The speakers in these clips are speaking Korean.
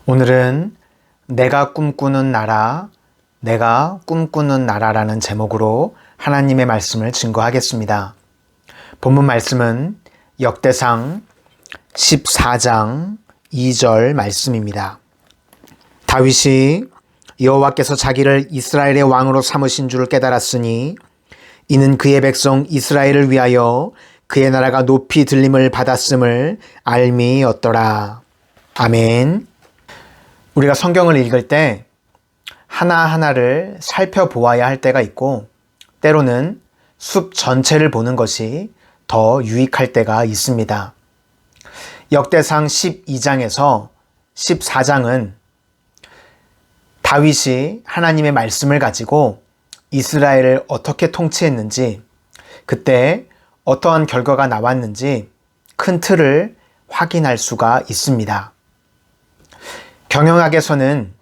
오늘은 내가 꿈꾸는 나라, 내가 꿈꾸는 나라라는 제목으로 하나님의 말씀을 증거하겠습니다. 본문 말씀은 역대상 14장 2절 말씀입니다. 다윗이 여호와께서 자기를 이스라엘의 왕으로 삼으신 줄을 깨달았으니 이는 그의 백성 이스라엘을 위하여 그의 나라가 높이 들림을 받았음을 알미였더라. 아멘. 우리가 성경을 읽을 때 하나하나를 살펴보아야 할 때가 있고 때로는 숲 전체를 보는 것이 더 유익할 때가 있습니다. 역대상 12장에서 14장은 다윗이 하나님의 말씀을 가지고 이스라엘을 어떻게 통치했는지, 그때 어떠한 결과가 나왔는지 큰 틀을 확인할 수가 있습니다. 경영학에서는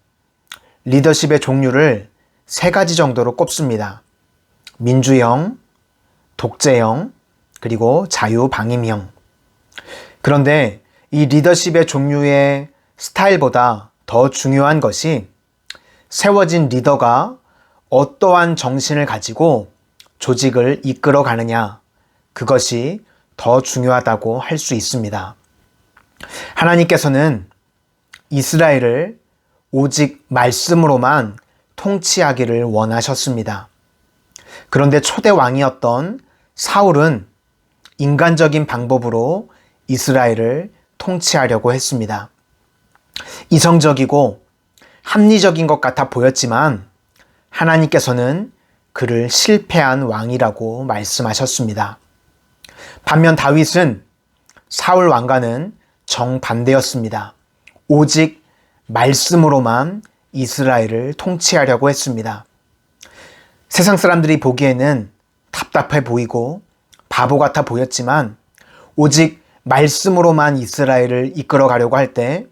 리더십의 종류를 3가지 정도로 꼽습니다. 민주형, 독재형, 그리고 자유방임형. 그런데 이 리더십의 종류의 스타일보다 더 중요한 것이 세워진 리더가 어떠한 정신을 가지고 조직을 이끌어 가느냐, 그것이 더 중요하다고 할 수 있습니다. 하나님께서는 이스라엘을 오직 말씀으로만 통치하기를 원하셨습니다. 그런데 초대 왕이었던 사울은 인간적인 방법으로 이스라엘을 통치하려고 했습니다. 이성적이고 합리적인 것 같아 보였지만 하나님께서는 그를 실패한 왕이라고 말씀하셨습니다. 반면 다윗은 사울 왕과는 정반대였습니다. 오직 말씀으로만 이스라엘을 통치하려고 했습니다. 세상 사람들이 보기에는 답답해 보이고 바보 같아 보였지만 오직 말씀으로만 이스라엘을 이끌어 가려고 할 때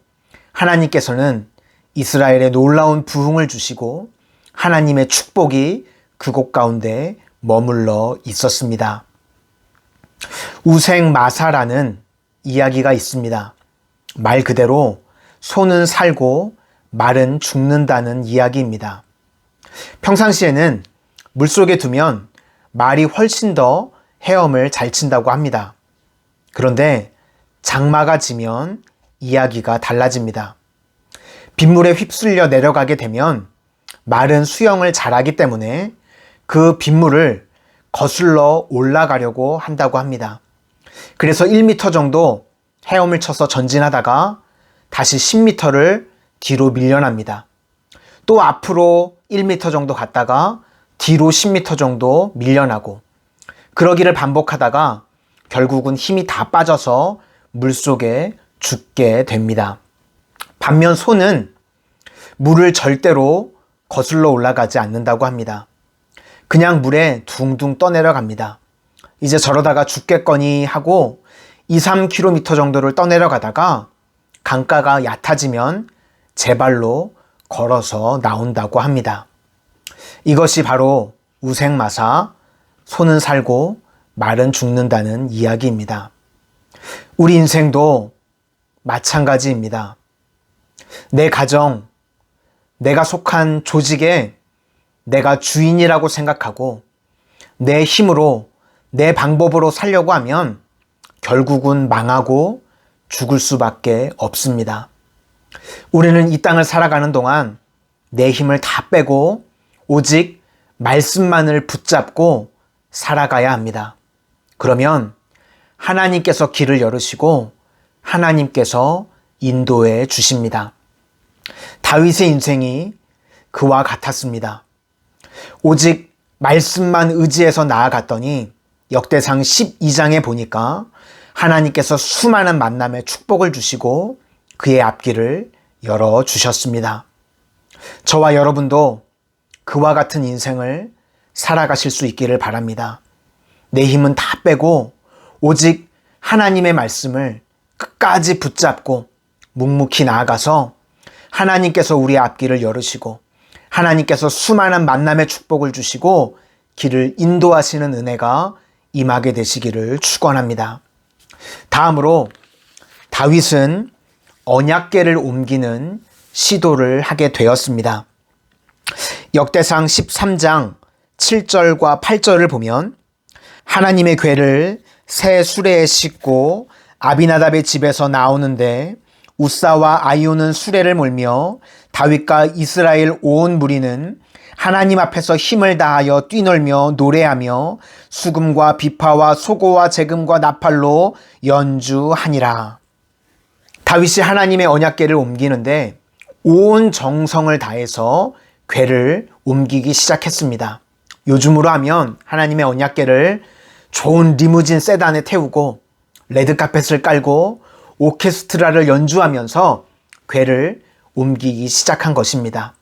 하나님께서는 이스라엘에 놀라운 부흥을 주시고 하나님의 축복이 그곳 가운데 머물러 있었습니다. 우생마사라는 이야기가 있습니다. 말 그대로 소는 살고 말은 죽는다는 이야기입니다. 평상시에는 물속에 두면 말이 훨씬 더 헤엄을 잘 친다고 합니다. 그런데 장마가 지면 이야기가 달라집니다. 빗물에 휩쓸려 내려가게 되면 말은 수영을 잘하기 때문에 그 빗물을 거슬러 올라가려고 한다고 합니다. 그래서 1m 정도 헤엄을 쳐서 전진하다가 다시 10m를 뒤로 밀려납니다. 또 앞으로 1m 정도 갔다가 뒤로 10m 정도 밀려나고 그러기를 반복하다가 결국은 힘이 다 빠져서 물속에 죽게 됩니다. 반면 소는 물을 절대로 거슬러 올라가지 않는다고 합니다. 그냥 물에 둥둥 떠내려갑니다. 이제 저러다가 죽겠거니 하고 2-3km 정도를 떠내려가다가 강가가 얕아지면 제 발로 걸어서 나온다고 합니다. 이것이 바로 우생마사, 소는 살고 말은 죽는다는 이야기입니다. 우리 인생도 마찬가지입니다. 내 가정, 내가 속한 조직에 내가 주인이라고 생각하고 내 힘으로, 내 방법으로 살려고 하면 결국은 망하고 죽을 수밖에 없습니다. 우리는 이 땅을 살아가는 동안 내 힘을 다 빼고 오직 말씀만을 붙잡고 살아가야 합니다. 그러면 하나님께서 길을 열으시고 하나님께서 인도해 주십니다. 다윗의 인생이 그와 같았습니다. 오직 말씀만 의지해서 나아갔더니 역대상 12장에 보니까 하나님께서 수많은 만남의 축복을 주시고 그의 앞길을 열어주셨습니다. 저와 여러분도 그와 같은 인생을 살아가실 수 있기를 바랍니다. 내 힘은 다 빼고 오직 하나님의 말씀을 끝까지 붙잡고 묵묵히 나아가서 하나님께서 우리의 앞길을 열으시고 하나님께서 수많은 만남의 축복을 주시고 길을 인도하시는 은혜가 임하게 되시기를 축원합니다. 다음으로 다윗은 언약궤를 옮기는 시도를 하게 되었습니다. 역대상 13장 7절과 8절을 보면 하나님의 궤를 새 수레에 싣고 아비나답의 집에서 나오는데 우사와 아이오는 수레를 몰며 다윗과 이스라엘 온 무리는 하나님 앞에서 힘을 다하여 뛰놀며 노래하며 수금과 비파와 소고와 재금과 나팔로 연주하니라. 다윗이 하나님의 언약궤를 옮기는데 온 정성을 다해서 궤를 옮기기 시작했습니다. 요즘으로 하면 하나님의 언약궤를 좋은 리무진 세단에 태우고 레드카펫을 깔고 오케스트라를 연주하면서 궤를 옮기기 시작한 것입니다.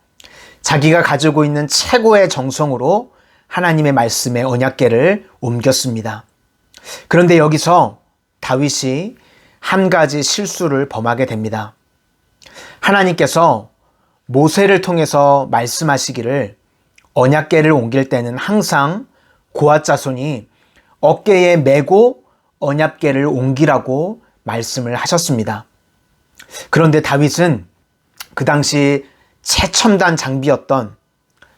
자기가 가지고 있는 최고의 정성으로 하나님의 말씀의 언약궤를 옮겼습니다. 그런데 여기서 다윗이 한 가지 실수를 범하게 됩니다. 하나님께서 모세를 통해서 말씀하시기를 언약궤를 옮길 때는 항상 고앗 자손이 어깨에 메고 언약궤를 옮기라고 말씀을 하셨습니다. 그런데 다윗은 그 당시 최첨단 장비였던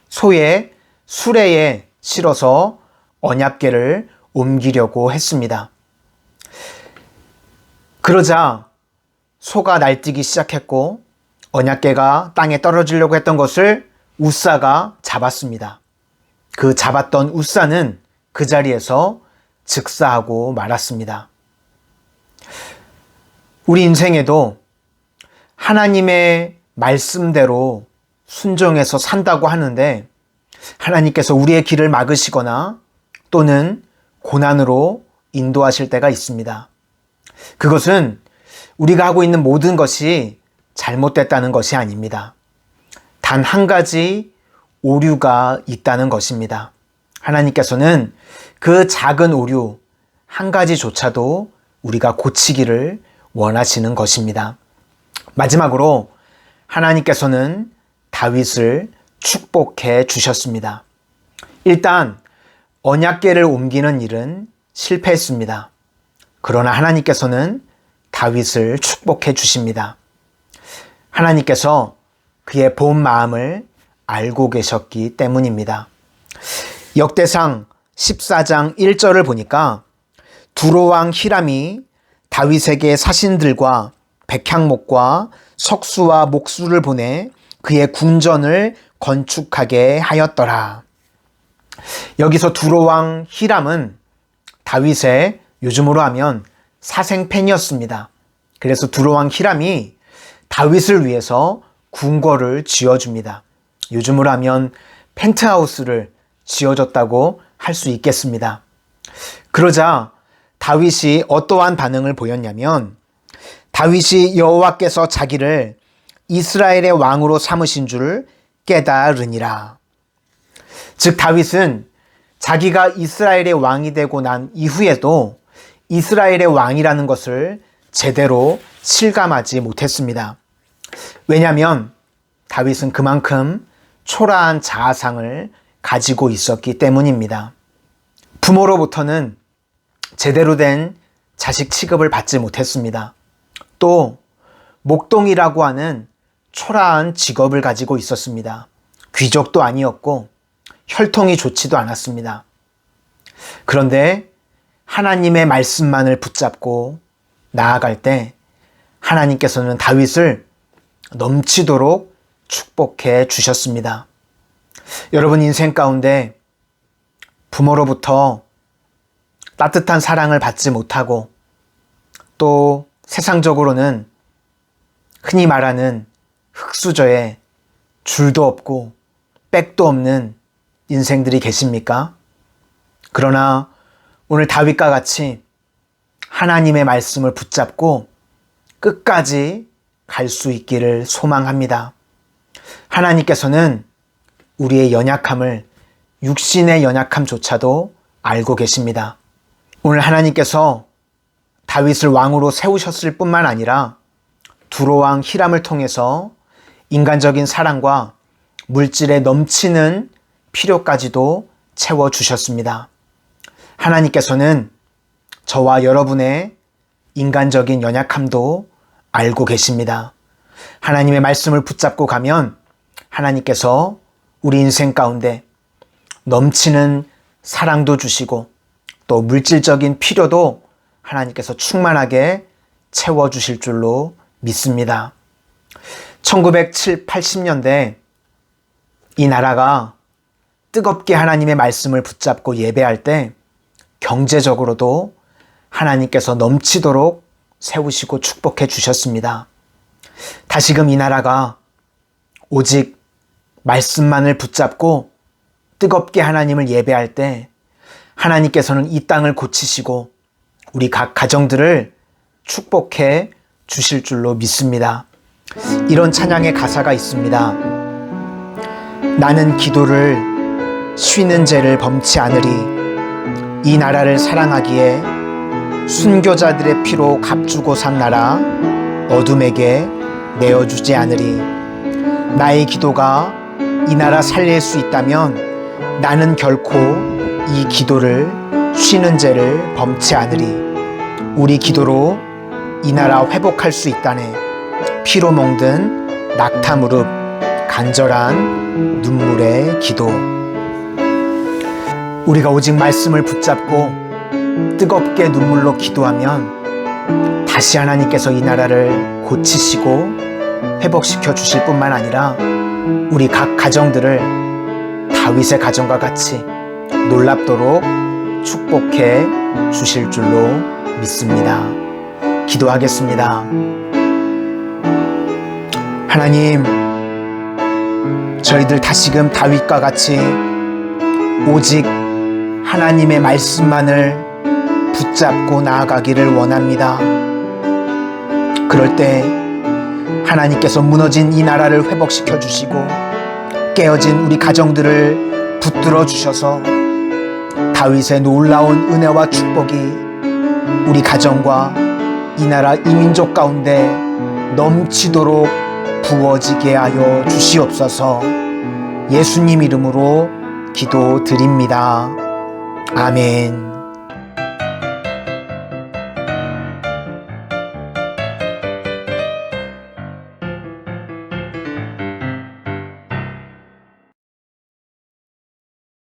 소의 수레에 실어서 언약궤를 옮기려고 했습니다. 그러자 소가 날뛰기 시작했고 언약궤가 땅에 떨어지려고 했던 것을 우사가 잡았습니다. 그 잡았던 우사는 그 자리에서 즉사하고 말았습니다. 우리 인생에도 하나님의 말씀대로 순종해서 산다고 하는데 하나님께서 우리의 길을 막으시거나 또는 고난으로 인도하실 때가 있습니다. 그것은 우리가 하고 있는 모든 것이 잘못됐다는 것이 아닙니다. 단 한 가지 오류가 있다는 것입니다. 하나님께서는 그 작은 오류 한 가지조차도 우리가 고치기를 원하시는 것입니다. 마지막으로 하나님께서는 다윗을 축복해 주셨습니다. 일단 언약궤를 옮기는 일은 실패했습니다. 그러나 하나님께서는 다윗을 축복해 주십니다. 하나님께서 그의 본 마음을 알고 계셨기 때문입니다. 역대상 14장 1절을 보니까 두로왕 히람이 다윗에게 사신들과 백향목과 석수와 목수를 보내 그의 궁전을 건축하게 하였더라. 여기서 두로왕 히람은 다윗의 요즘으로 하면 사생팬이었습니다. 그래서 두로왕 히람이 다윗을 위해서 궁궐을 지어줍니다. 요즘으로 하면 펜트하우스를 지어줬다고 할 수 있겠습니다. 그러자 다윗이 어떠한 반응을 보였냐면 다윗이 여호와께서 자기를 이스라엘의 왕으로 삼으신 줄 깨달으니라. 즉 다윗은 자기가 이스라엘의 왕이 되고 난 이후에도 이스라엘의 왕이라는 것을 제대로 실감하지 못했습니다. 왜냐하면 다윗은 그만큼 초라한 자아상을 가지고 있었기 때문입니다. 부모로부터는 제대로 된 자식 취급을 받지 못했습니다. 또 목동이라고 하는 초라한 직업을 가지고 있었습니다. 귀족도 아니었고 혈통이 좋지도 않았습니다. 그런데 하나님의 말씀만을 붙잡고 나아갈 때 하나님께서는 다윗을 넘치도록 축복해 주셨습니다. 여러분 인생 가운데 부모로부터 따뜻한 사랑을 받지 못하고 또 세상적으로는 흔히 말하는 흙수저에 줄도 없고 백도 없는 인생들이 계십니까? 그러나 오늘 다윗과 같이 하나님의 말씀을 붙잡고 끝까지 갈 수 있기를 소망합니다. 하나님께서는 우리의 연약함을 육신의 연약함조차도 알고 계십니다. 오늘 하나님께서 다윗을 왕으로 세우셨을 뿐만 아니라 두로왕 히람을 통해서 인간적인 사랑과 물질에 넘치는 필요까지도 채워주셨습니다. 하나님께서는 저와 여러분의 인간적인 연약함도 알고 계십니다. 하나님의 말씀을 붙잡고 가면 하나님께서 우리 인생 가운데 넘치는 사랑도 주시고 또 물질적인 필요도 하나님께서 충만하게 채워주실 줄로 믿습니다. 1970, 80년대 이 나라가 뜨겁게 하나님의 말씀을 붙잡고 예배할 때 경제적으로도 하나님께서 넘치도록 세우시고 축복해 주셨습니다. 다시금 이 나라가 오직 말씀만을 붙잡고 뜨겁게 하나님을 예배할 때 하나님께서는 이 땅을 고치시고 우리 각 가정들을 축복해 주실 줄로 믿습니다. 이런 찬양의 가사가 있습니다. 나는 기도를 쉬는 죄를 범치 않으리. 이 나라를 사랑하기에 순교자들의 피로 값주고 산 나라 어둠에게 내어주지 않으리. 나의 기도가 이 나라 살릴 수 있다면 나는 결코 이 기도를 쉬는 죄를 범치 않으리. 우리 기도로 이 나라 회복할 수 있다네. 피로 멍든 낙타 무릎, 간절한 눈물의 기도. 우리가 오직 말씀을 붙잡고 뜨겁게 눈물로 기도하면 다시 하나님께서 이 나라를 고치시고 회복시켜 주실 뿐만 아니라 우리 각 가정들을 다윗의 가정과 같이 놀랍도록 축복해 주실 줄로 믿습니다. 기도하겠습니다. 하나님, 저희들 다시금 다윗과 같이 오직 하나님의 말씀만을 붙잡고 나아가기를 원합니다. 그럴 때 하나님께서 무너진 이 나라를 회복시켜 주시고 깨어진 우리 가정들을 붙들어 주셔서 다윗의 놀라운 은혜와 축복이 우리 가정과 이 나라 이민족 가운데 넘치도록 부어지게 하여 주시옵소서. 예수님 이름으로 기도드립니다. 아멘.